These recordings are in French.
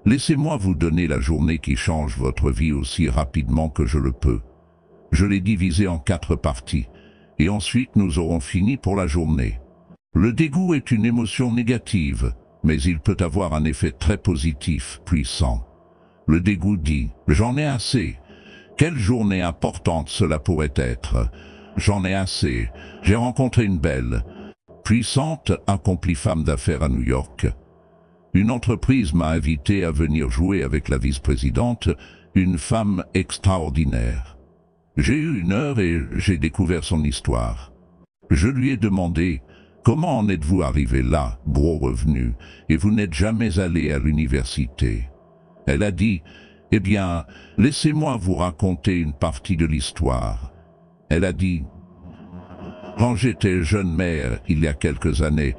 Laissez-moi vous donner la journée qui change votre vie aussi rapidement que je le peux. Je l'ai divisée en 4 parties, et ensuite nous aurons fini pour la journée. Le dégoût est une émotion négative, mais il peut avoir un effet très positif, puissant. Le dégoût dit « J'en ai assez ». Quelle journée importante cela pourrait être. J'en ai assez. J'ai rencontré une belle, puissante, accomplie femme d'affaires à New York. Une entreprise m'a invité à venir jouer avec la vice-présidente, une femme extraordinaire. J'ai eu 1 heure et j'ai découvert son histoire. Je lui ai demandé « Comment en êtes-vous arrivé là, gros revenu, et vous n'êtes jamais allé à l'université ?» Elle a dit « Eh bien, laissez-moi vous raconter une partie de l'histoire. » Elle a dit « Quand j'étais jeune mère, il y a quelques années,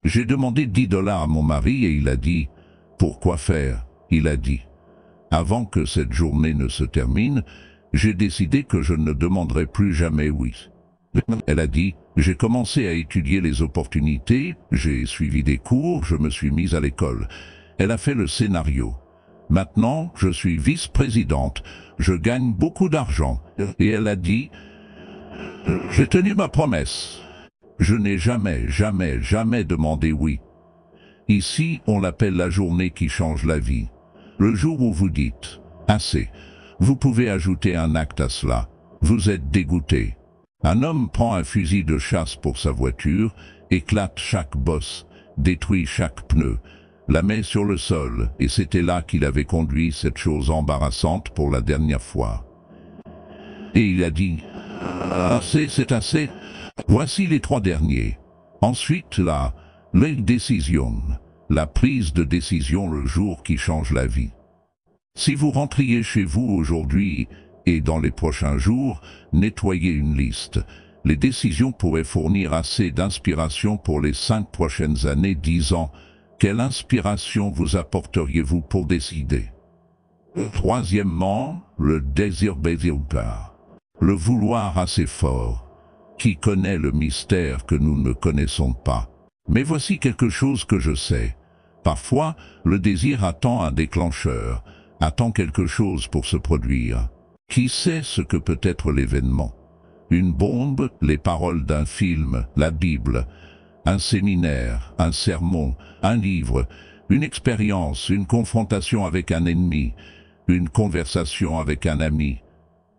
j'ai demandé 10 $ à mon mari et il a dit « Pourquoi faire ?» Il a dit « Avant que cette journée ne se termine, j'ai décidé que je ne demanderai plus jamais oui. » Elle a dit « J'ai commencé à étudier les opportunités, j'ai suivi des cours, je me suis mise à l'école. » Elle a fait le scénario. Maintenant, je suis vice-présidente, je gagne beaucoup d'argent. Et elle a dit « J'ai tenu ma promesse. Je n'ai jamais demandé oui. » Ici, on l'appelle la journée qui change la vie. Le jour où vous dites « Assez », vous pouvez ajouter un acte à cela. Vous êtes dégoûté. Un homme prend un fusil de chasse pour sa voiture, éclate chaque bosse, détruit chaque pneu, la met sur le sol, et c'était là qu'il avait conduit cette chose embarrassante pour la dernière fois. Et il a dit « Assez, c'est assez. Voici les 3 derniers. » Ensuite, la décision, la prise de décision le jour qui change la vie. Si vous rentriez chez vous aujourd'hui et dans les prochains jours, nettoyez une liste. Les décisions pourraient fournir assez d'inspiration pour les 5 prochaines années, disant quelle inspiration vous apporteriez-vous pour décider. Troisièmement, le désir bézilpa. Le vouloir assez fort. Qui connaît le mystère que nous ne connaissons pas? Mais voici quelque chose que je sais. Parfois, le désir attend un déclencheur, attend quelque chose pour se produire. Qui sait ce que peut être l'événement? Une bombe, les paroles d'un film, la Bible, un séminaire, un sermon, un livre, une expérience, une confrontation avec un ennemi, une conversation avec un ami.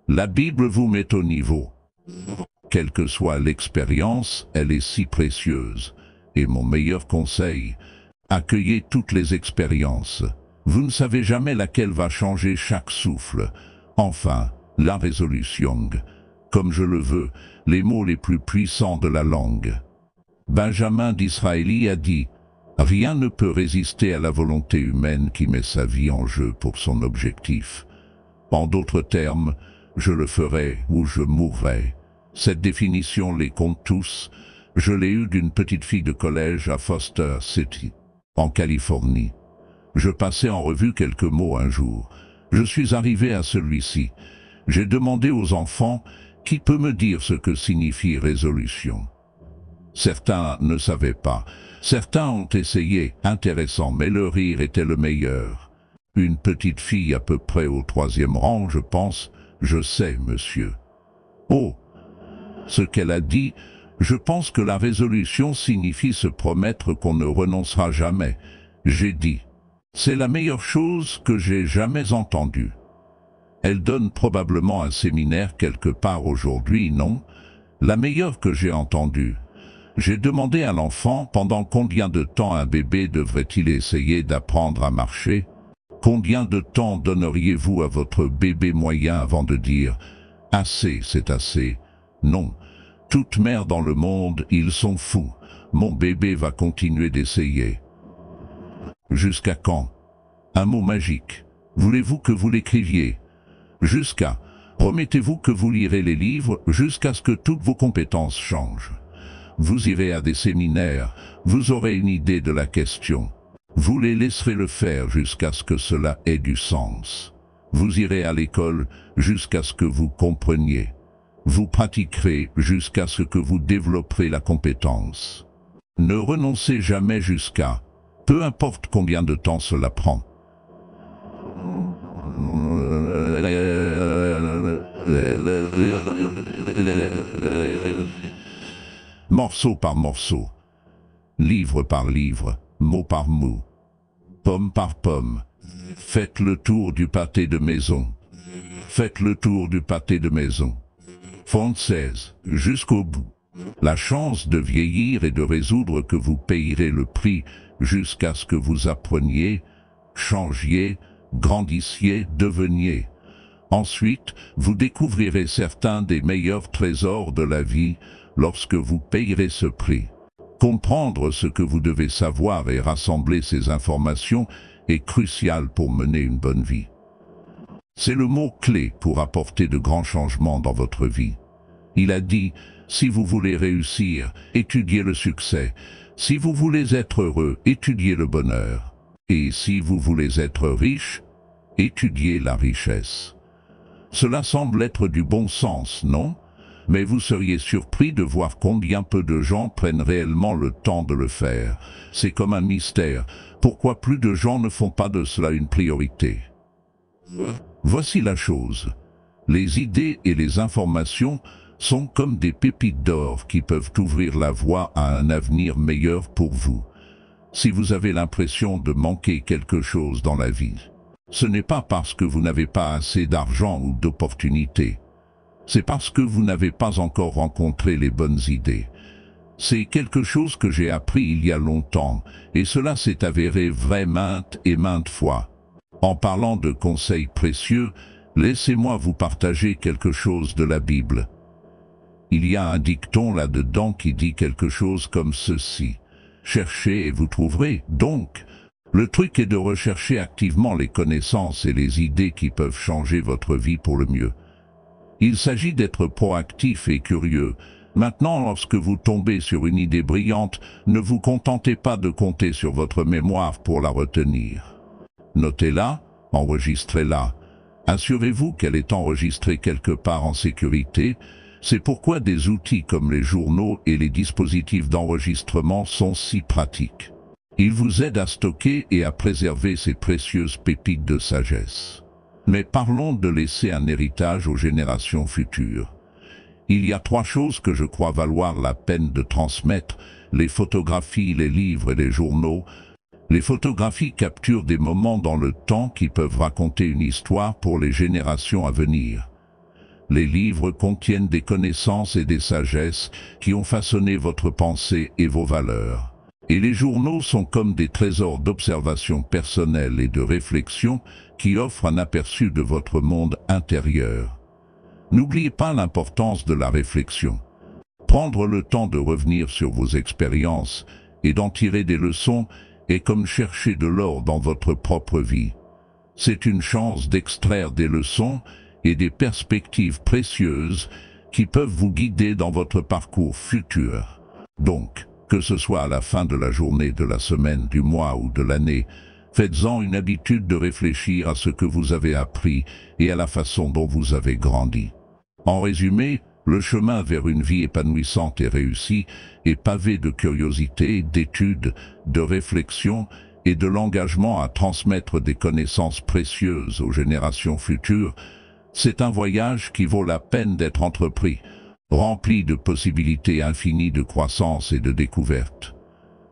La Bible vous met au niveau. Quelle que soit l'expérience, elle est si précieuse. Et mon meilleur conseil, accueillez toutes les expériences. Vous ne savez jamais laquelle va changer chaque souffle. Enfin, la résolution, comme je le veux, les mots les plus puissants de la langue. Benjamin Disraeli a dit « Rien ne peut résister à la volonté humaine qui met sa vie en jeu pour son objectif. En d'autres termes, je le ferai ou je mourrai. » Cette définition les compte tous. Je l'ai eue d'une petite fille de collège à Foster City, en Californie. Je passais en revue quelques mots un jour. Je suis arrivé à celui-ci. J'ai demandé aux enfants « Qui peut me dire ce que signifie résolution ?» Certains ne savaient pas. Certains ont essayé, intéressant, mais le rire était le meilleur. Une petite fille à peu près au 3e rang, je pense. « Je sais, monsieur. » Oh, ce qu'elle a dit, je pense que la résolution signifie se promettre qu'on ne renoncera jamais. J'ai dit. C'est la meilleure chose que j'ai jamais entendue. Elle donne probablement un séminaire quelque part aujourd'hui, non? La meilleure que j'ai entendue. J'ai demandé à l'enfant pendant combien de temps un bébé devrait-il essayer d'apprendre à marcher? Combien de temps donneriez-vous à votre bébé moyen avant de dire « Assez, c'est assez ». Non. Toute mère dans le monde, ils sont fous. Mon bébé va continuer d'essayer. Jusqu'à quand? Un mot magique. Voulez-vous que vous l'écriviez? Jusqu'à. Promettez-vous que vous lirez les livres jusqu'à ce que toutes vos compétences changent. Vous irez à des séminaires, vous aurez une idée de la question. Vous les laisserez le faire jusqu'à ce que cela ait du sens. Vous irez à l'école jusqu'à ce que vous compreniez. Vous pratiquerez jusqu'à ce que vous développerez la compétence. Ne renoncez jamais jusqu'à, peu importe combien de temps cela prend. Morceau par morceau, livre par livre, mot par mot, pomme par pomme. Faites le tour du pâté de maison. Faites le tour du pâté de maison. Française, jusqu'au bout. La chance de vieillir et de résoudre que vous payerez le prix jusqu'à ce que vous appreniez, changiez, grandissiez, deveniez. Ensuite, vous découvrirez certains des meilleurs trésors de la vie lorsque vous payerez ce prix. Comprendre ce que vous devez savoir et rassembler ces informations est crucial pour mener une bonne vie. C'est le mot-clé pour apporter de grands changements dans votre vie. Il a dit, si vous voulez réussir, étudiez le succès. Si vous voulez être heureux, étudiez le bonheur. Et si vous voulez être riche, étudiez la richesse. Cela semble être du bon sens, non? Mais vous seriez surpris de voir combien peu de gens prennent réellement le temps de le faire. C'est comme un mystère. Pourquoi plus de gens ne font pas de cela une priorité? Voici la chose. Les idées et les informations sont comme des pépites d'or qui peuvent ouvrir la voie à un avenir meilleur pour vous. Si vous avez l'impression de manquer quelque chose dans la vie, ce n'est pas parce que vous n'avez pas assez d'argent ou d'opportunités. C'est parce que vous n'avez pas encore rencontré les bonnes idées. C'est quelque chose que j'ai appris il y a longtemps, et cela s'est avéré vrai maintes et maintes fois. En parlant de conseils précieux, laissez-moi vous partager quelque chose de la Bible. Il y a un dicton là-dedans qui dit quelque chose comme ceci. Cherchez et vous trouverez. Donc, le truc est de rechercher activement les connaissances et les idées qui peuvent changer votre vie pour le mieux. Il s'agit d'être proactif et curieux. Maintenant, lorsque vous tombez sur une idée brillante, ne vous contentez pas de compter sur votre mémoire pour la retenir. Notez-la, enregistrez-la. Assurez-vous qu'elle est enregistrée quelque part en sécurité. C'est pourquoi des outils comme les journaux et les dispositifs d'enregistrement sont si pratiques. Ils vous aident à stocker et à préserver ces précieuses pépites de sagesse. Mais parlons de laisser un héritage aux générations futures. Il y a 3 choses que je crois valoir la peine de transmettre, les photographies, les livres et les journaux. Les photographies capturent des moments dans le temps qui peuvent raconter une histoire pour les générations à venir. Les livres contiennent des connaissances et des sagesses qui ont façonné votre pensée et vos valeurs. Et les journaux sont comme des trésors d'observation personnelle et de réflexion qui offrent un aperçu de votre monde intérieur. N'oubliez pas l'importance de la réflexion. Prendre le temps de revenir sur vos expériences et d'en tirer des leçons est comme chercher de l'or dans votre propre vie. C'est une chance d'extraire des leçons et des perspectives précieuses qui peuvent vous guider dans votre parcours futur. Donc, que ce soit à la fin de la journée, de la semaine, du mois ou de l'année, faites-en une habitude de réfléchir à ce que vous avez appris et à la façon dont vous avez grandi. En résumé, le chemin vers une vie épanouissante et réussie est pavé de curiosité, d'études, de réflexion et de l'engagement à transmettre des connaissances précieuses aux générations futures. C'est un voyage qui vaut la peine d'être entrepris, rempli de possibilités infinies de croissance et de découverte.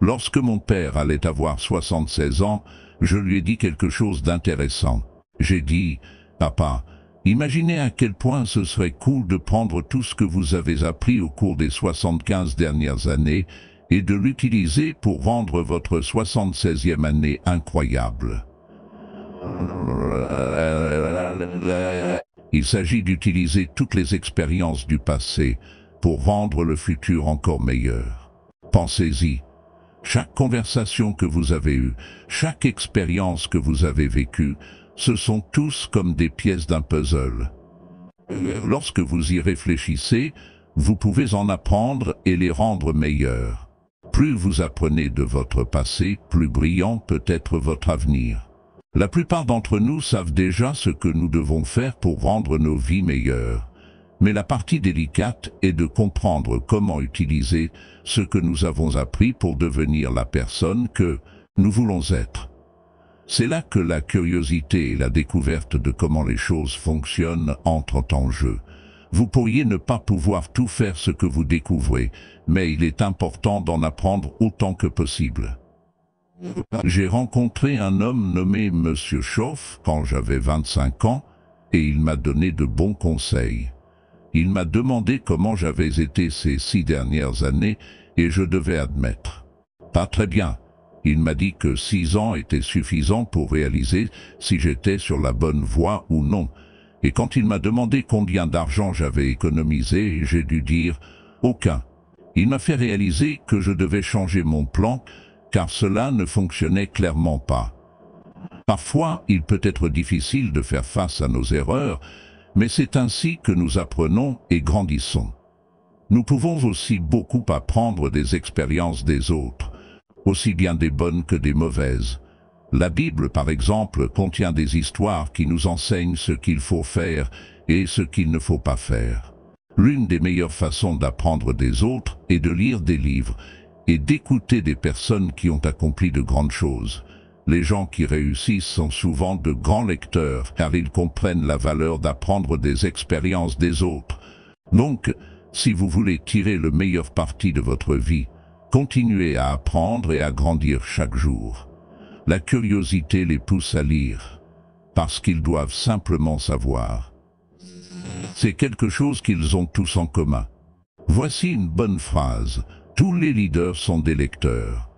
Lorsque mon père allait avoir 76 ans, je lui ai dit quelque chose d'intéressant. J'ai dit, « Papa, imaginez à quel point ce serait cool de prendre tout ce que vous avez appris au cours des 75 dernières années et de l'utiliser pour rendre votre 76e année incroyable. » Il s'agit d'utiliser toutes les expériences du passé pour rendre le futur encore meilleur. Pensez-y. Chaque conversation que vous avez eue, chaque expérience que vous avez vécue, ce sont tous comme des pièces d'un puzzle. Lorsque vous y réfléchissez, vous pouvez en apprendre et les rendre meilleurs. Plus vous apprenez de votre passé, plus brillant peut être votre avenir. La plupart d'entre nous savent déjà ce que nous devons faire pour rendre nos vies meilleures. Mais la partie délicate est de comprendre comment utiliser ce que nous avons appris pour devenir la personne que nous voulons être. C'est là que la curiosité et la découverte de comment les choses fonctionnent entrent en jeu. Vous pourriez ne pas pouvoir tout faire ce que vous découvrez, mais il est important d'en apprendre autant que possible. J'ai rencontré un homme nommé Monsieur Schoff quand j'avais 25 ans, et il m'a donné de bons conseils. Il m'a demandé comment j'avais été ces 6 dernières années, et je devais admettre. Pas très bien. Il m'a dit que 6 ans étaient suffisants pour réaliser si j'étais sur la bonne voie ou non. Et quand il m'a demandé combien d'argent j'avais économisé, j'ai dû dire « aucun ». Il m'a fait réaliser que je devais changer mon plan, car cela ne fonctionnait clairement pas. Parfois, il peut être difficile de faire face à nos erreurs, mais c'est ainsi que nous apprenons et grandissons. Nous pouvons aussi beaucoup apprendre des expériences des autres, aussi bien des bonnes que des mauvaises. La Bible, par exemple, contient des histoires qui nous enseignent ce qu'il faut faire et ce qu'il ne faut pas faire. L'une des meilleures façons d'apprendre des autres est de lire des livres et d'écouter des personnes qui ont accompli de grandes choses. Les gens qui réussissent sont souvent de grands lecteurs car ils comprennent la valeur d'apprendre des expériences des autres. Donc, si vous voulez tirer le meilleur parti de votre vie, continuez à apprendre et à grandir chaque jour. La curiosité les pousse à lire, parce qu'ils doivent simplement savoir. C'est quelque chose qu'ils ont tous en commun. Voici une bonne phrase. Tous les leaders sont des lecteurs.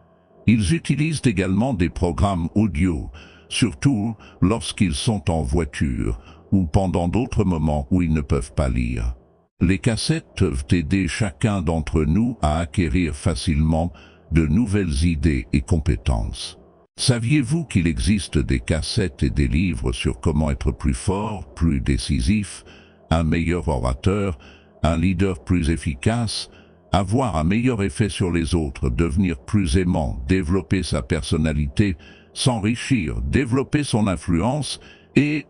Ils utilisent également des programmes audio, surtout lorsqu'ils sont en voiture ou pendant d'autres moments où ils ne peuvent pas lire. Les cassettes peuvent aider chacun d'entre nous à acquérir facilement de nouvelles idées et compétences. Saviez-vous qu'il existe des cassettes et des livres sur comment être plus fort, plus décisif, un meilleur orateur, un leader plus efficace, avoir un meilleur effet sur les autres, devenir plus aimant, développer sa personnalité, s'enrichir, développer son influence et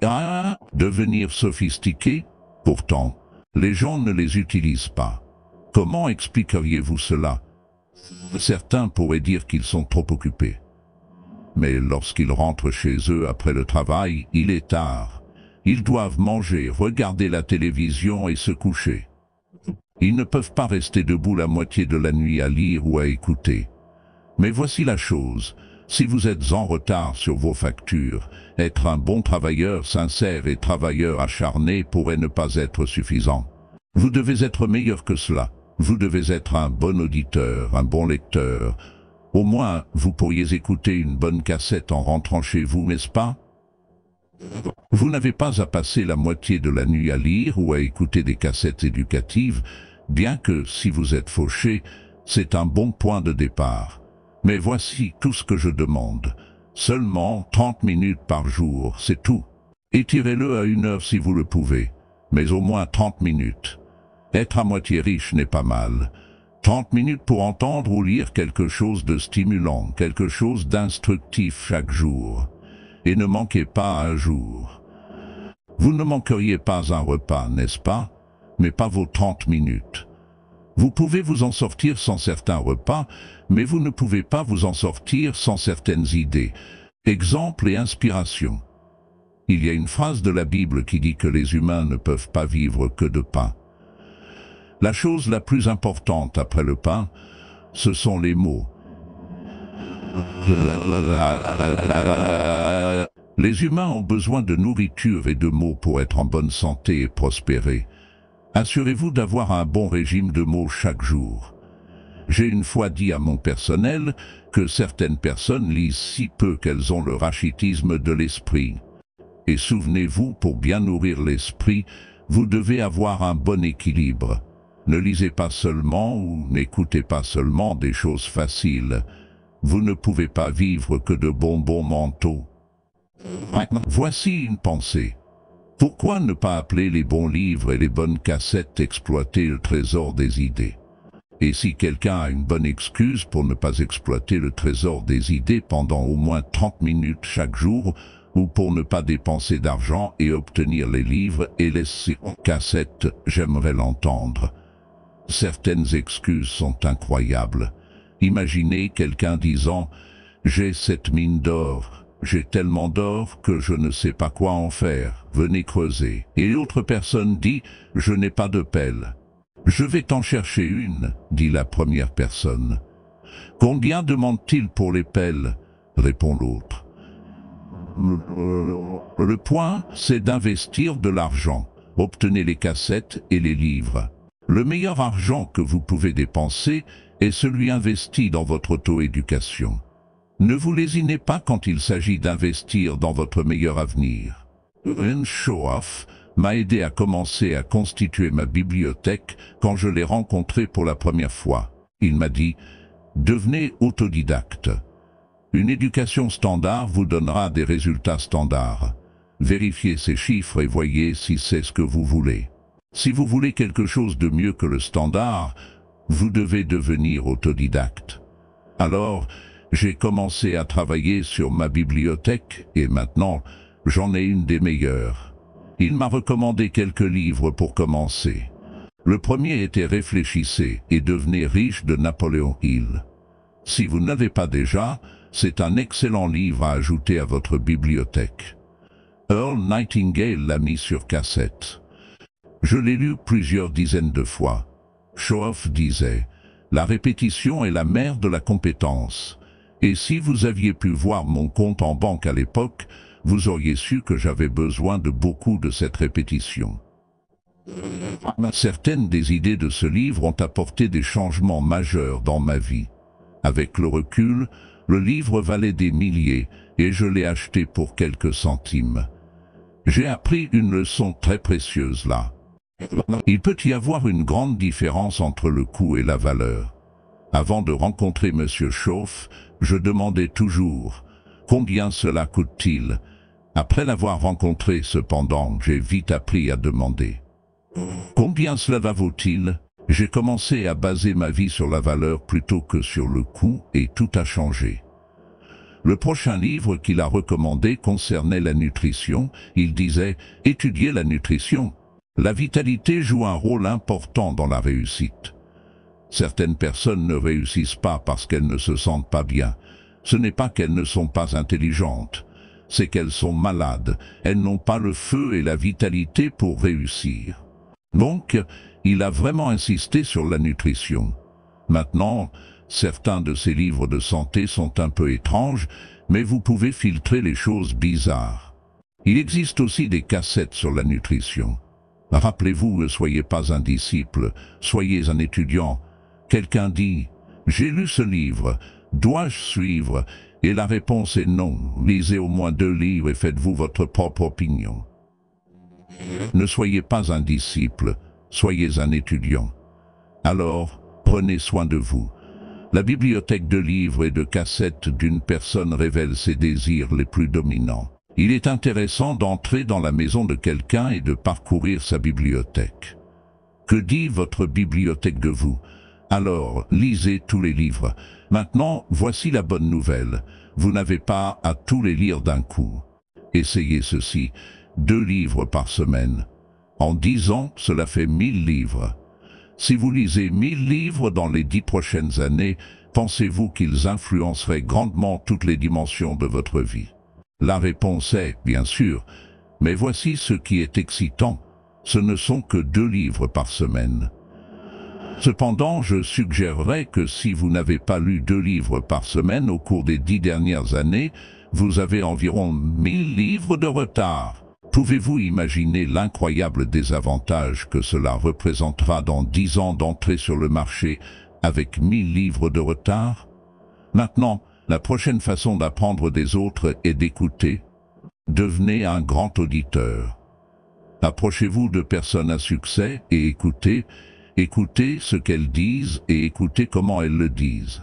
devenir sophistiqué? Pourtant, les gens ne les utilisent pas. Comment expliqueriez-vous cela? Certains pourraient dire qu'ils sont trop occupés. Mais lorsqu'ils rentrent chez eux après le travail, il est tard. Ils doivent manger, regarder la télévision et se coucher. Ils ne peuvent pas rester debout la moitié de la nuit à lire ou à écouter. Mais voici la chose, si vous êtes en retard sur vos factures, être un bon travailleur sincère et travailleur acharné pourrait ne pas être suffisant. Vous devez être meilleur que cela. Vous devez être un bon auditeur, un bon lecteur. Au moins, vous pourriez écouter une bonne cassette en rentrant chez vous, n'est-ce pas? Vous n'avez pas à passer la moitié de la nuit à lire ou à écouter des cassettes éducatives, bien que, si vous êtes fauché, c'est un bon point de départ. Mais voici tout ce que je demande. Seulement 30 minutes par jour, c'est tout. Étirez-le à 1 heure si vous le pouvez, mais au moins 30 minutes. Être à moitié riche n'est pas mal. 30 minutes pour entendre ou lire quelque chose de stimulant, quelque chose d'instructif chaque jour. Et ne manquez pas un jour. Vous ne manqueriez pas un repas, n'est-ce pas? Mais pas vos 30 minutes. Vous pouvez vous en sortir sans certains repas, mais vous ne pouvez pas vous en sortir sans certaines idées, exemples et inspirations. Il y a une phrase de la Bible qui dit que les humains ne peuvent pas vivre que de pain. La chose la plus importante après le pain, ce sont les mots. Les humains ont besoin de nourriture et de mots pour être en bonne santé et prospérer. Assurez-vous d'avoir un bon régime de mots chaque jour. J'ai une fois dit à mon personnel que certaines personnes lisent si peu qu'elles ont le rachitisme de l'esprit. Et souvenez-vous, pour bien nourrir l'esprit, vous devez avoir un bon équilibre. Ne lisez pas seulement ou n'écoutez pas seulement des choses faciles. Vous ne pouvez pas vivre que de bonbons mentaux. Voici une pensée. Pourquoi ne pas appeler les bons livres et les bonnes cassettes exploiter le trésor des idées? Et si quelqu'un a une bonne excuse pour ne pas exploiter le trésor des idées pendant au moins 30 minutes chaque jour, ou pour ne pas dépenser d'argent et obtenir les livres et les cassettes, j'aimerais l'entendre. Certaines excuses sont incroyables. Imaginez quelqu'un disant « J'ai cette mine d'or, j'ai tellement d'or que je ne sais pas quoi en faire, venez creuser. Et l'autre personne dit, je n'ai pas de pelle. Je vais t'en chercher une, dit la première personne. Combien demande-t-il pour les pelles? Répond l'autre. Le point, c'est d'investir de l'argent. Obtenez les cassettes et les livres. Le meilleur argent que vous pouvez dépenser est celui investi dans votre auto-éducation. Ne vous lésinez pas quand il s'agit d'investir dans votre meilleur avenir. Un show-off m'a aidé à commencer à constituer ma bibliothèque quand je l'ai rencontré pour la première fois. Il m'a dit « Devenez autodidacte. Une éducation standard vous donnera des résultats standards. Vérifiez ces chiffres et voyez si c'est ce que vous voulez. Si vous voulez quelque chose de mieux que le standard, vous devez devenir autodidacte. » Alors, j'ai commencé à travailler sur ma bibliothèque et maintenant, j'en ai une des meilleures. Il m'a recommandé quelques livres pour commencer. Le premier était Réfléchissez et devenez riche de Napoléon Hill. Si vous n'avez pas déjà, c'est un excellent livre à ajouter à votre bibliothèque. Earl Nightingale l'a mis sur cassette. Je l'ai lu plusieurs dizaines de fois. Show-off disait « La répétition est la mère de la compétence. Et si vous aviez pu voir mon compte en banque à l'époque, vous auriez su que j'avais besoin de beaucoup de cette répétition. » Certaines des idées de ce livre ont apporté des changements majeurs dans ma vie. Avec le recul, le livre valait des milliers et je l'ai acheté pour quelques centimes. J'ai appris une leçon très précieuse là. Il peut y avoir une grande différence entre le coût et la valeur. Avant de rencontrer M. Chauffe, je demandais toujours « Combien cela coûte-t-il » Après l'avoir rencontré, cependant, j'ai vite appris à demander « Combien cela vaut-il » J'ai commencé à baser ma vie sur la valeur plutôt que sur le coût et tout a changé. Le prochain livre qu'il a recommandé concernait la nutrition. Il disait « Étudiez la nutrition. La vitalité joue un rôle important dans la réussite. Certaines personnes ne réussissent pas parce qu'elles ne se sentent pas bien. Ce n'est pas qu'elles ne sont pas intelligentes, c'est qu'elles sont malades. Elles n'ont pas le feu et la vitalité pour réussir. » Donc, il a vraiment insisté sur la nutrition. Maintenant, certains de ces livres de santé sont un peu étranges, mais vous pouvez filtrer les choses bizarres. Il existe aussi des cassettes sur la nutrition. Rappelez-vous, ne soyez pas un disciple, soyez un étudiant. Quelqu'un dit « J'ai lu ce livre, dois-je suivre ?» Et la réponse est non. Lisez au moins 2 livres et faites-vous votre propre opinion. Ne soyez pas un disciple, soyez un étudiant. Alors, prenez soin de vous. La bibliothèque de livres et de cassettes d'une personne révèle ses désirs les plus dominants. Il est intéressant d'entrer dans la maison de quelqu'un et de parcourir sa bibliothèque. Que dit votre bibliothèque de vous? Alors, lisez tous les livres. Maintenant, voici la bonne nouvelle. Vous n'avez pas à tous les lire d'un coup. Essayez ceci, 2 livres par semaine. En 10 ans, cela fait 1000 livres. Si vous lisez 1000 livres dans les 10 prochaines années, pensez-vous qu'ils influenceraient grandement toutes les dimensions de votre vie? La réponse est, bien sûr, mais voici ce qui est excitant, ce ne sont que 2 livres par semaine. Cependant, je suggérerais que si vous n'avez pas lu 2 livres par semaine au cours des 10 dernières années, vous avez environ 1000 livres de retard. Pouvez-vous imaginer l'incroyable désavantage que cela représentera dans 10 ans d'entrée sur le marché avec 1000 livres de retard? Maintenant, la prochaine façon d'apprendre des autres est d'écouter. Devenez un grand auditeur. Approchez-vous de personnes à succès et écoutez. Écoutez ce qu'elles disent et écoutez comment elles le disent.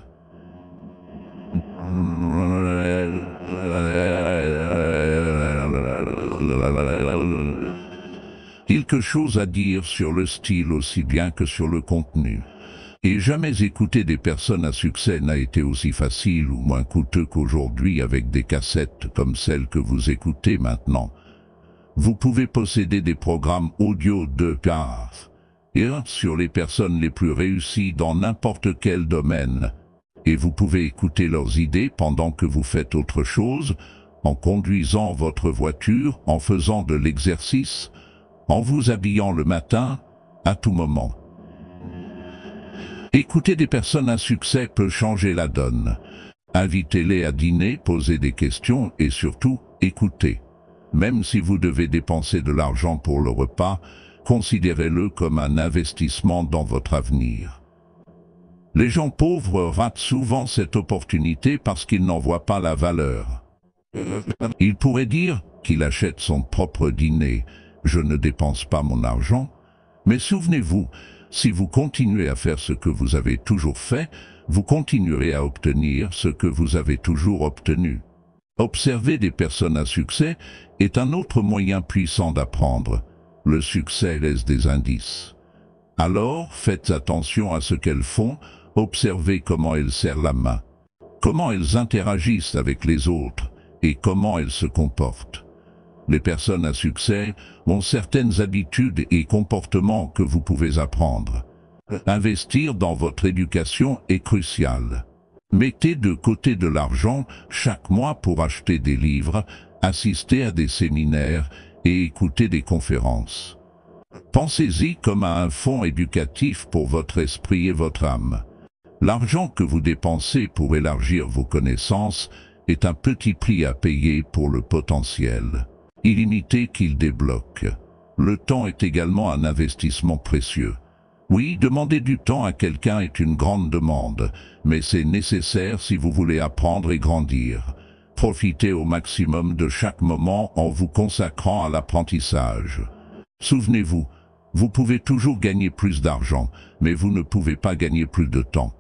Quelque chose à dire sur le style aussi bien que sur le contenu. Et jamais écouter des personnes à succès n'a été aussi facile ou moins coûteux qu'aujourd'hui avec des cassettes comme celles que vous écoutez maintenant. Vous pouvez posséder des programmes audio de quart et sur les personnes les plus réussies dans n'importe quel domaine. Et vous pouvez écouter leurs idées pendant que vous faites autre chose, en conduisant votre voiture, en faisant de l'exercice, en vous habillant le matin, à tout moment. Écouter des personnes à succès peut changer la donne. Invitez-les à dîner, posez des questions et surtout, écoutez. Même si vous devez dépenser de l'argent pour le repas, considérez-le comme un investissement dans votre avenir. Les gens pauvres ratent souvent cette opportunité parce qu'ils n'en voient pas la valeur. Ils pourraient dire qu'il achète son propre dîner, je ne dépense pas mon argent, mais souvenez-vous, si vous continuez à faire ce que vous avez toujours fait, vous continuerez à obtenir ce que vous avez toujours obtenu. Observer des personnes à succès est un autre moyen puissant d'apprendre. Le succès laisse des indices. Alors, faites attention à ce qu'elles font, observez comment elles serrent la main, comment elles interagissent avec les autres et comment elles se comportent. Les personnes à succès ont certaines habitudes et comportements que vous pouvez apprendre. Investir dans votre éducation est crucial. Mettez de côté de l'argent chaque mois pour acheter des livres, assister à des séminaires et écouter des conférences. Pensez-y comme à un fonds éducatif pour votre esprit et votre âme. L'argent que vous dépensez pour élargir vos connaissances est un petit prix à payer pour le potentiel illimité qu'il débloque. Le temps est également un investissement précieux. Oui, demander du temps à quelqu'un est une grande demande, mais c'est nécessaire si vous voulez apprendre et grandir. Profitez au maximum de chaque moment en vous consacrant à l'apprentissage. Souvenez-vous, vous pouvez toujours gagner plus d'argent, mais vous ne pouvez pas gagner plus de temps.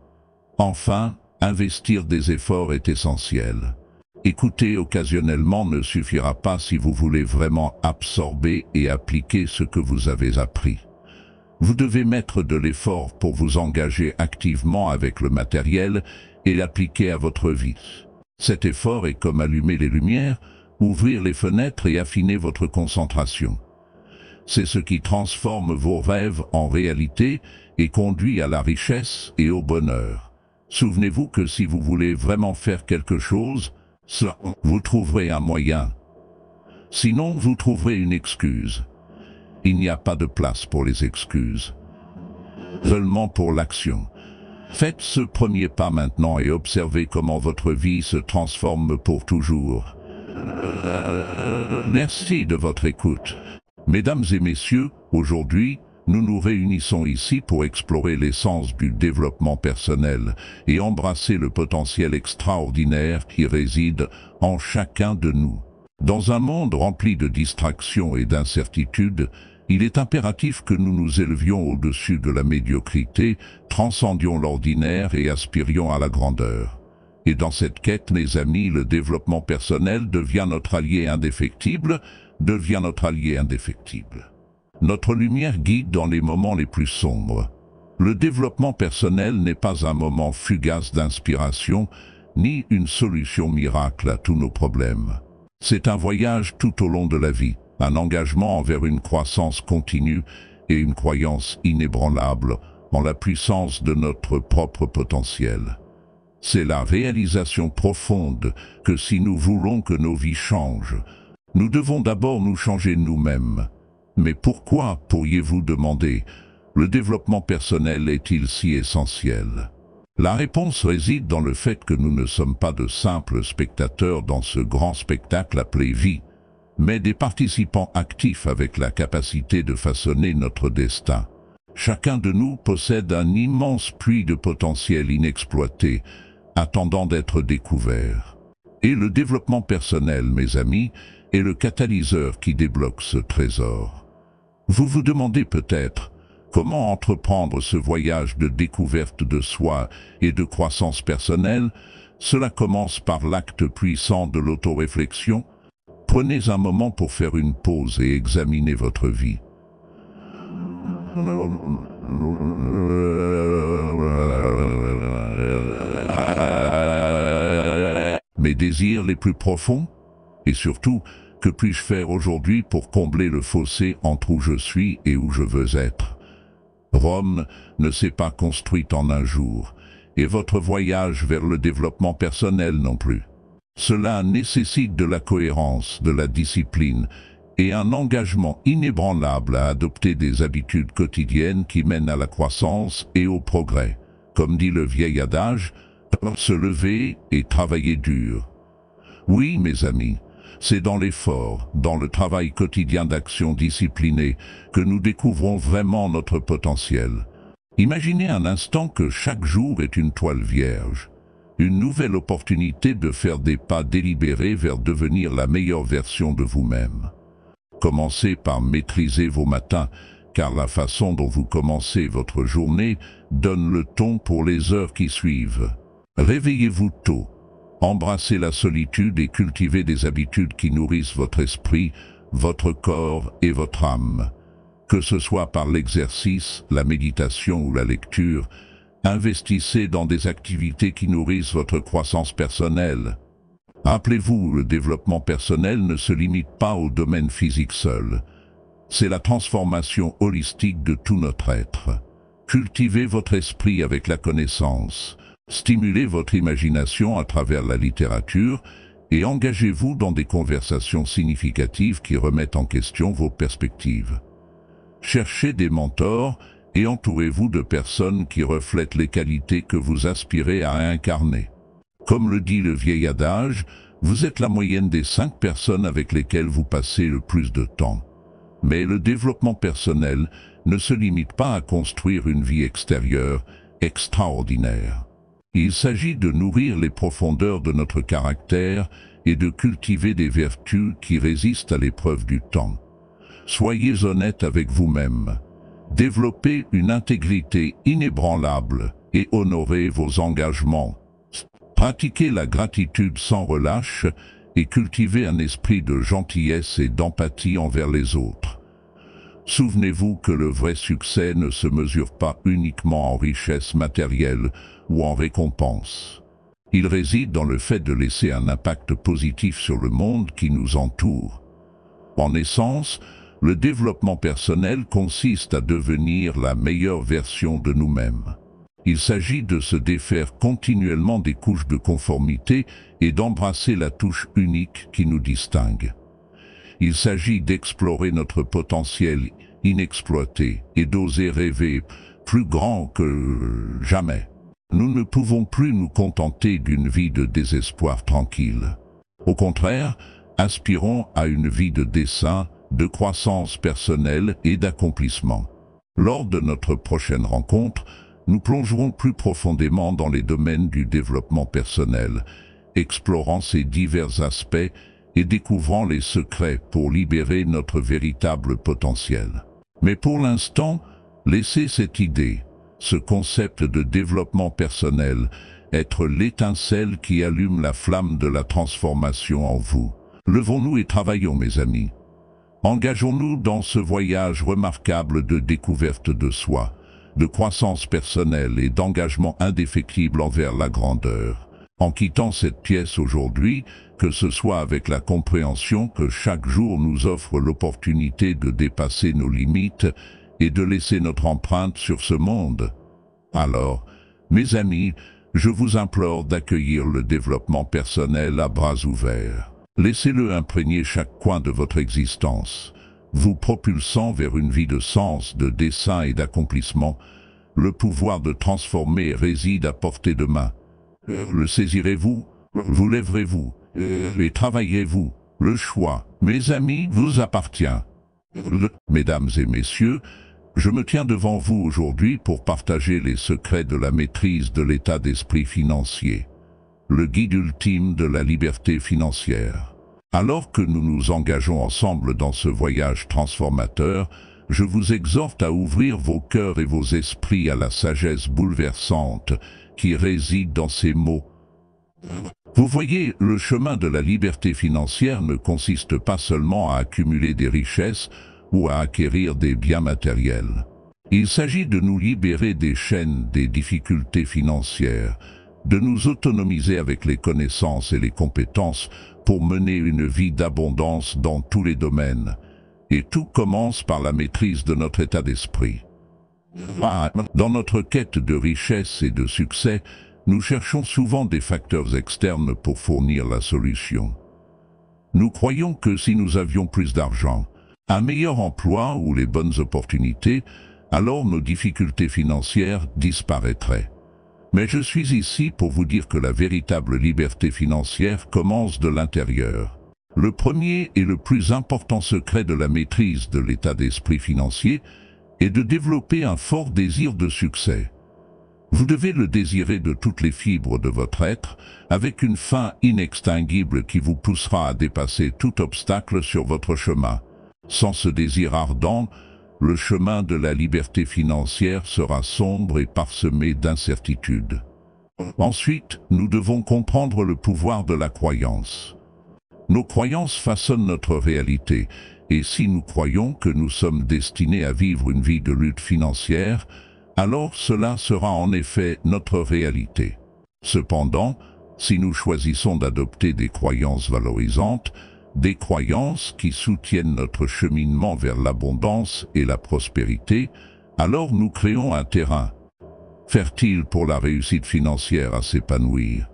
Enfin, investir des efforts est essentiel. Écouter occasionnellement ne suffira pas si vous voulez vraiment absorber et appliquer ce que vous avez appris. Vous devez mettre de l'effort pour vous engager activement avec le matériel et l'appliquer à votre vie. Cet effort est comme allumer les lumières, ouvrir les fenêtres et affiner votre concentration. C'est ce qui transforme vos rêves en réalité et conduit à la richesse et au bonheur. Souvenez-vous que si vous voulez vraiment faire quelque chose, vous trouverez un moyen. Sinon, vous trouverez une excuse. Il n'y a pas de place pour les excuses. Seulement pour l'action. Faites ce premier pas maintenant et observez comment votre vie se transforme pour toujours. Merci de votre écoute. Mesdames et messieurs, aujourd'hui, nous nous réunissons ici pour explorer l'essence du développement personnel et embrasser le potentiel extraordinaire qui réside en chacun de nous. Dans un monde rempli de distractions et d'incertitudes, il est impératif que nous nous élevions au-dessus de la médiocrité, transcendions l'ordinaire et aspirions à la grandeur. Et dans cette quête, mes amis, le développement personnel devient notre allié indéfectible, Notre lumière guide dans les moments les plus sombres. Le développement personnel n'est pas un moment fugace d'inspiration, ni une solution miracle à tous nos problèmes. C'est un voyage tout au long de la vie, un engagement envers une croissance continue et une croyance inébranlable en la puissance de notre propre potentiel. C'est la réalisation profonde que si nous voulons que nos vies changent, nous devons d'abord nous changer nous-mêmes. Mais pourquoi, pourriez-vous demander, le développement personnel est-il si essentiel? La réponse réside dans le fait que nous ne sommes pas de simples spectateurs dans ce grand spectacle appelé vie, mais des participants actifs avec la capacité de façonner notre destin. Chacun de nous possède un immense puits de potentiel inexploité, attendant d'être découvert. Et le développement personnel, mes amis, est le catalyseur qui débloque ce trésor. Vous vous demandez peut-être, comment entreprendre ce voyage de découverte de soi et de croissance personnelle? Cela commence par l'acte puissant de l'autoréflexion. Prenez un moment pour faire une pause et examiner votre vie. Mes désirs les plus profonds? Et surtout, que puis-je faire aujourd'hui pour combler le fossé entre où je suis et où je veux être? Rome ne s'est pas construite en un jour, et votre voyage vers le développement personnel non plus. Cela nécessite de la cohérence, de la discipline et un engagement inébranlable à adopter des habitudes quotidiennes qui mènent à la croissance et au progrès. Comme dit le vieil adage, se lever et travailler dur. Oui, mes amis, c'est dans l'effort, dans le travail quotidien d'action disciplinée, que nous découvrons vraiment notre potentiel. Imaginez un instant que chaque jour est une toile vierge, une nouvelle opportunité de faire des pas délibérés vers devenir la meilleure version de vous-même. Commencez par maîtriser vos matins, car la façon dont vous commencez votre journée donne le ton pour les heures qui suivent. Réveillez-vous tôt. Embrassez la solitude et cultivez des habitudes qui nourrissent votre esprit, votre corps et votre âme. Que ce soit par l'exercice, la méditation ou la lecture, investissez dans des activités qui nourrissent votre croissance personnelle. Rappelez-vous, le développement personnel ne se limite pas au domaine physique seul. C'est la transformation holistique de tout notre être. Cultivez votre esprit avec la connaissance. Stimulez votre imagination à travers la littérature et engagez-vous dans des conversations significatives qui remettent en question vos perspectives. Cherchez des mentors et entourez-vous de personnes qui reflètent les qualités que vous aspirez à incarner. Comme le dit le vieil adage, vous êtes la moyenne des 5 personnes avec lesquelles vous passez le plus de temps. Mais le développement personnel ne se limite pas à construire une vie extérieure extraordinaire. Il s'agit de nourrir les profondeurs de notre caractère et de cultiver des vertus qui résistent à l'épreuve du temps. Soyez honnête avec vous-même. Développez une intégrité inébranlable et honorez vos engagements. Pratiquez la gratitude sans relâche et cultivez un esprit de gentillesse et d'empathie envers les autres. Souvenez-vous que le vrai succès ne se mesure pas uniquement en richesse matérielle ou en récompense. Il réside dans le fait de laisser un impact positif sur le monde qui nous entoure. En essence, le développement personnel consiste à devenir la meilleure version de nous-mêmes. Il s'agit de se défaire continuellement des couches de conformité et d'embrasser la touche unique qui nous distingue. Il s'agit d'explorer notre potentiel inexploité et d'oser rêver plus grand que jamais. Nous ne pouvons plus nous contenter d'une vie de désespoir tranquille. Au contraire, aspirons à une vie de dessein, de croissance personnelle et d'accomplissement. Lors de notre prochaine rencontre, nous plongerons plus profondément dans les domaines du développement personnel, explorant ses divers aspects et découvrant les secrets pour libérer notre véritable potentiel. Mais pour l'instant, laissez cette idée, ce concept de développement personnel, être l'étincelle qui allume la flamme de la transformation en vous. Levons-nous et travaillons, mes amis. Engageons-nous dans ce voyage remarquable de découverte de soi, de croissance personnelle et d'engagement indéfectible envers la grandeur. En quittant cette pièce aujourd'hui, que ce soit avec la compréhension que chaque jour nous offre l'opportunité de dépasser nos limites et de laisser notre empreinte sur ce monde. Alors, mes amis, je vous implore d'accueillir le développement personnel à bras ouverts. Laissez-le imprégner chaque coin de votre existence, vous propulsant vers une vie de sens, de dessein et d'accomplissement. Le pouvoir de transformer réside à portée de main. Le saisirez-vous? Vous lèverez-vous? Et travaillerez-vous? Le choix, mes amis, vous appartient. Mesdames et messieurs, je me tiens devant vous aujourd'hui pour partager les secrets de la maîtrise de l'état d'esprit financier, le guide ultime de la liberté financière. Alors que nous nous engageons ensemble dans ce voyage transformateur, je vous exhorte à ouvrir vos cœurs et vos esprits à la sagesse bouleversante qui réside dans ces mots. Vous voyez, le chemin de la liberté financière ne consiste pas seulement à accumuler des richesses ou à acquérir des biens matériels. Il s'agit de nous libérer des chaînes des difficultés financières, de nous autonomiser avec les connaissances et les compétences pour mener une vie d'abondance dans tous les domaines. Et tout commence par la maîtrise de notre état d'esprit. Dans notre quête de richesse et de succès, nous cherchons souvent des facteurs externes pour fournir la solution. Nous croyons que si nous avions plus d'argent, un meilleur emploi ou les bonnes opportunités, alors nos difficultés financières disparaîtraient. Mais je suis ici pour vous dire que la véritable liberté financière commence de l'intérieur. Le premier et le plus important secret de la maîtrise de l'état d'esprit financier est de développer un fort désir de succès. Vous devez le désirer de toutes les fibres de votre être, avec une faim inextinguible qui vous poussera à dépasser tout obstacle sur votre chemin. Sans ce désir ardent, le chemin de la liberté financière sera sombre et parsemé d'incertitudes. Ensuite, nous devons comprendre le pouvoir de la croyance. Nos croyances façonnent notre réalité, et si nous croyons que nous sommes destinés à vivre une vie de lutte financière, alors cela sera en effet notre réalité. Cependant, si nous choisissons d'adopter des croyances valorisantes, des croyances qui soutiennent notre cheminement vers l'abondance et la prospérité, alors nous créons un terrain fertile pour la réussite financière à s'épanouir.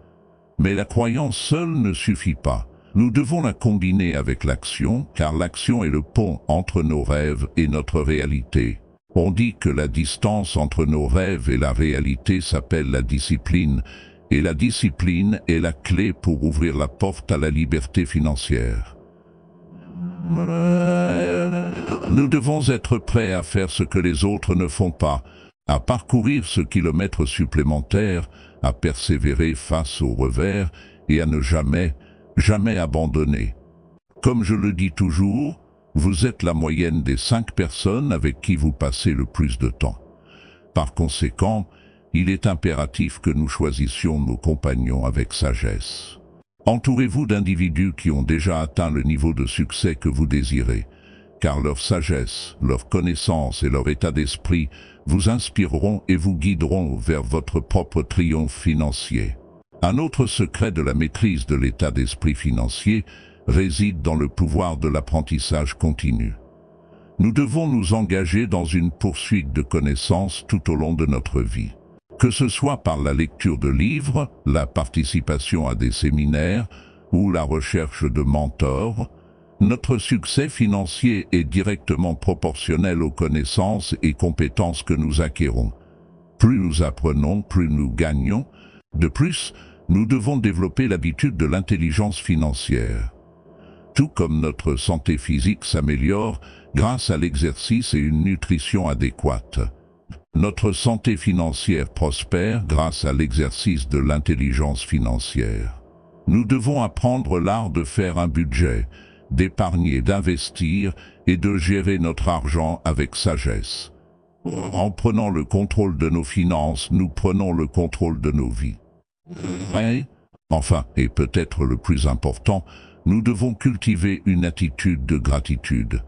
Mais la croyance seule ne suffit pas. Nous devons la combiner avec l'action, car l'action est le pont entre nos rêves et notre réalité. On dit que la distance entre nos rêves et la réalité s'appelle la discipline, et la discipline est la clé pour ouvrir la porte à la liberté financière. Nous devons être prêts à faire ce que les autres ne font pas, à parcourir ce kilomètre supplémentaire, à persévérer face aux revers et à ne jamais abandonner. Comme je le dis toujours, vous êtes la moyenne des 5 personnes avec qui vous passez le plus de temps. Par conséquent, il est impératif que nous choisissions nos compagnons avec sagesse. Entourez-vous d'individus qui ont déjà atteint le niveau de succès que vous désirez, car leur sagesse, leur connaissance et leur état d'esprit vous inspireront et vous guideront vers votre propre triomphe financier. Un autre secret de la maîtrise de l'état d'esprit financier réside dans le pouvoir de l'apprentissage continu. Nous devons nous engager dans une poursuite de connaissances tout au long de notre vie. Que ce soit par la lecture de livres, la participation à des séminaires ou la recherche de mentors, notre succès financier est directement proportionnel aux connaissances et compétences que nous acquérons. Plus nous apprenons, plus nous gagnons. De plus, nous devons développer l'habitude de l'intelligence financière. Tout comme notre santé physique s'améliore grâce à l'exercice et une nutrition adéquate, notre santé financière prospère grâce à l'exercice de l'intelligence financière. Nous devons apprendre l'art de faire un budget, d'épargner, d'investir et de gérer notre argent avec sagesse. En prenant le contrôle de nos finances, nous prenons le contrôle de nos vies. Enfin, et peut-être le plus important, nous devons cultiver une attitude de gratitude.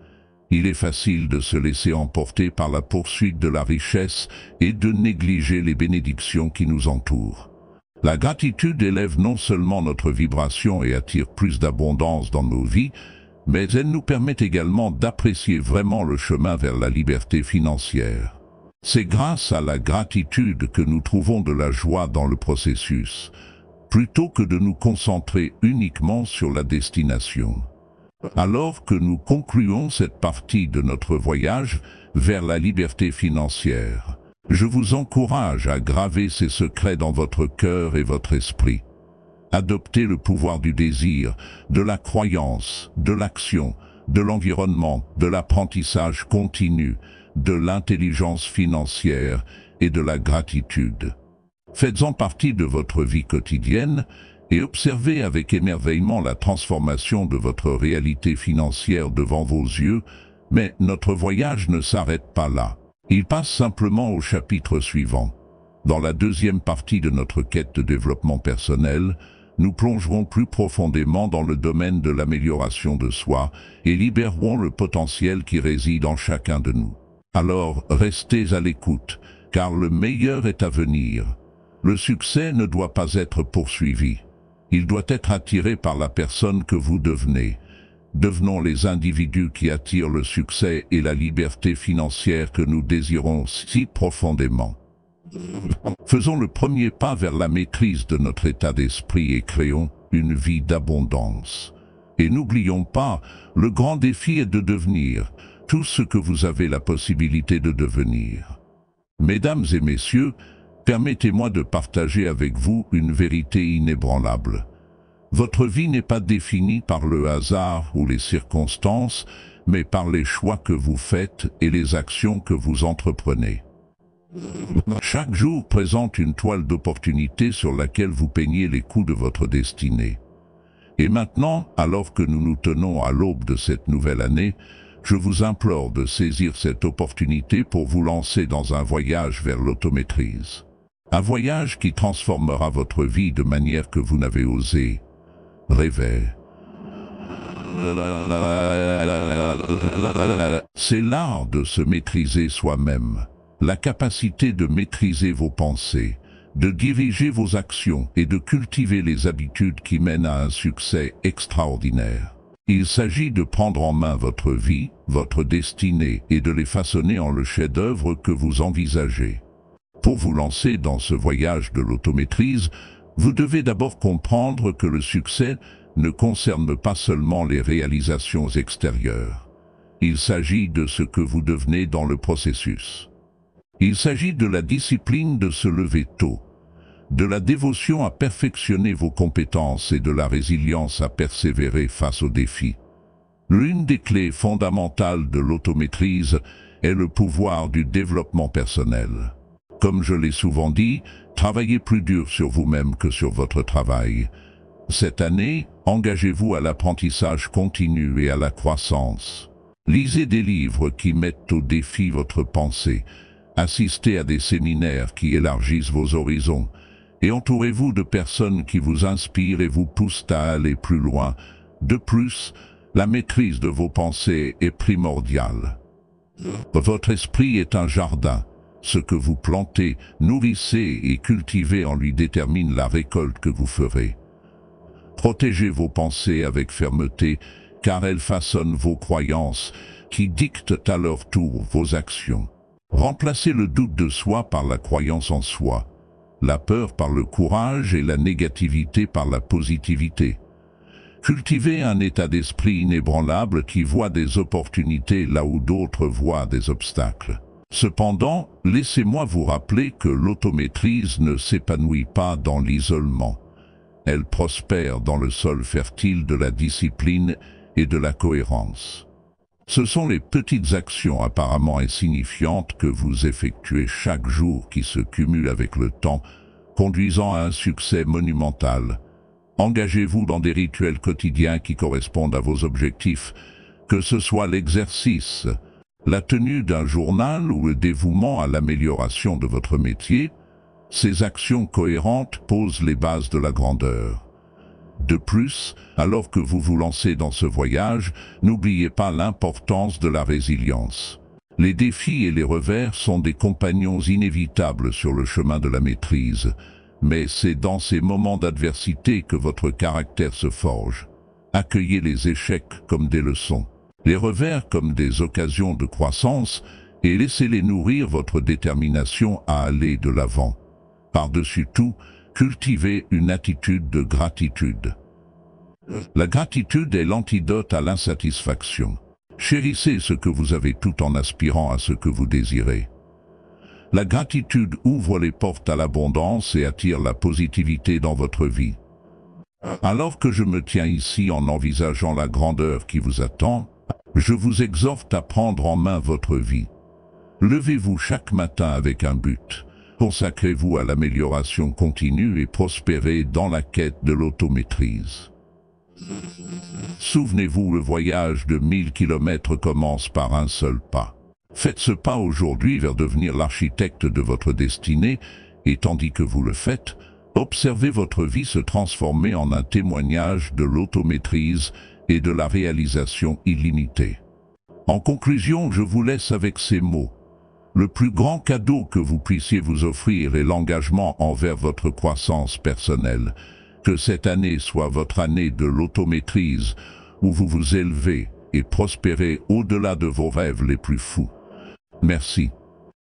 Il est facile de se laisser emporter par la poursuite de la richesse et de négliger les bénédictions qui nous entourent. La gratitude élève non seulement notre vibration et attire plus d'abondance dans nos vies, mais elle nous permet également d'apprécier vraiment le chemin vers la liberté financière. C'est grâce à la gratitude que nous trouvons de la joie dans le processus, plutôt que de nous concentrer uniquement sur la destination. Alors que nous concluons cette partie de notre voyage vers la liberté financière, je vous encourage à graver ces secrets dans votre cœur et votre esprit. Adoptez le pouvoir du désir, de la croyance, de l'action, de l'environnement, de l'apprentissage continu, de l'intelligence financière et de la gratitude. Faites-en partie de votre vie quotidienne et observez avec émerveillement la transformation de votre réalité financière devant vos yeux, mais notre voyage ne s'arrête pas là. Il passe simplement au chapitre suivant. Dans la deuxième partie de notre quête de développement personnel, nous plongerons plus profondément dans le domaine de l'amélioration de soi et libérerons le potentiel qui réside en chacun de nous. Alors, restez à l'écoute, car le meilleur est à venir. Le succès ne doit pas être poursuivi. Il doit être attiré par la personne que vous devenez. Devenons les individus qui attirent le succès et la liberté financière que nous désirons si profondément. Faisons le premier pas vers la maîtrise de notre état d'esprit et créons une vie d'abondance. Et n'oublions pas, le grand défi est de devenir tout ce que vous avez la possibilité de devenir. Mesdames et messieurs, permettez-moi de partager avec vous une vérité inébranlable. Votre vie n'est pas définie par le hasard ou les circonstances, mais par les choix que vous faites et les actions que vous entreprenez. Chaque jour présente une toile d'opportunité sur laquelle vous peignez les coups de votre destinée. Et maintenant, alors que nous nous tenons à l'aube de cette nouvelle année, je vous implore de saisir cette opportunité pour vous lancer dans un voyage vers l'automaîtrise. Un voyage qui transformera votre vie de manière que vous n'avez osé rêver. C'est l'art de se maîtriser soi-même, la capacité de maîtriser vos pensées, de diriger vos actions et de cultiver les habitudes qui mènent à un succès extraordinaire. Il s'agit de prendre en main votre vie, votre destinée et de les façonner en le chef-d'œuvre que vous envisagez. Pour vous lancer dans ce voyage de l'automaîtrise, vous devez d'abord comprendre que le succès ne concerne pas seulement les réalisations extérieures. Il s'agit de ce que vous devenez dans le processus. Il s'agit de la discipline de se lever tôt, de la dévotion à perfectionner vos compétences et de la résilience à persévérer face aux défis. L'une des clés fondamentales de l'automaîtrise est le pouvoir du développement personnel. Comme je l'ai souvent dit, travaillez plus dur sur vous-même que sur votre travail. Cette année, engagez-vous à l'apprentissage continu et à la croissance. Lisez des livres qui mettent au défi votre pensée, assistez à des séminaires qui élargissent vos horizons, et entourez-vous de personnes qui vous inspirent et vous poussent à aller plus loin. De plus, la maîtrise de vos pensées est primordiale. Votre esprit est un jardin. Ce que vous plantez, nourrissez et cultivez en lui détermine la récolte que vous ferez. Protégez vos pensées avec fermeté, car elles façonnent vos croyances, qui dictent à leur tour vos actions. Remplacez le doute de soi par la croyance en soi, la peur par le courage et la négativité par la positivité. Cultivez un état d'esprit inébranlable qui voit des opportunités là où d'autres voient des obstacles. Cependant, laissez-moi vous rappeler que l'automaîtrise ne s'épanouit pas dans l'isolement. Elle prospère dans le sol fertile de la discipline et de la cohérence. Ce sont les petites actions apparemment insignifiantes que vous effectuez chaque jour qui se cumulent avec le temps, conduisant à un succès monumental. Engagez-vous dans des rituels quotidiens qui correspondent à vos objectifs, que ce soit l'exercice, la tenue d'un journal ou le dévouement à l'amélioration de votre métier. Ces actions cohérentes posent les bases de la grandeur. De plus, alors que vous vous lancez dans ce voyage, n'oubliez pas l'importance de la résilience. Les défis et les revers sont des compagnons inévitables sur le chemin de la maîtrise, mais c'est dans ces moments d'adversité que votre caractère se forge. Accueillez les échecs comme des leçons, les revers comme des occasions de croissance, et laissez-les nourrir votre détermination à aller de l'avant. Par-dessus tout, cultivez une attitude de gratitude. La gratitude est l'antidote à l'insatisfaction. Chérissez ce que vous avez tout en aspirant à ce que vous désirez. La gratitude ouvre les portes à l'abondance et attire la positivité dans votre vie. Alors que je me tiens ici en envisageant la grandeur qui vous attend, je vous exhorte à prendre en main votre vie. Levez-vous chaque matin avec un but. Consacrez-vous à l'amélioration continue et prospérez dans la quête de l'automaîtrise. Souvenez-vous, le voyage de 1000 km commence par un seul pas. Faites ce pas aujourd'hui vers devenir l'architecte de votre destinée, et tandis que vous le faites, observez votre vie se transformer en un témoignage de l'automaîtrise et de la réalisation illimitée. En conclusion, je vous laisse avec ces mots. Le plus grand cadeau que vous puissiez vous offrir est l'engagement envers votre croissance personnelle. Que cette année soit votre année de l'automaîtrise, où vous vous élevez et prospérez au-delà de vos rêves les plus fous. Merci.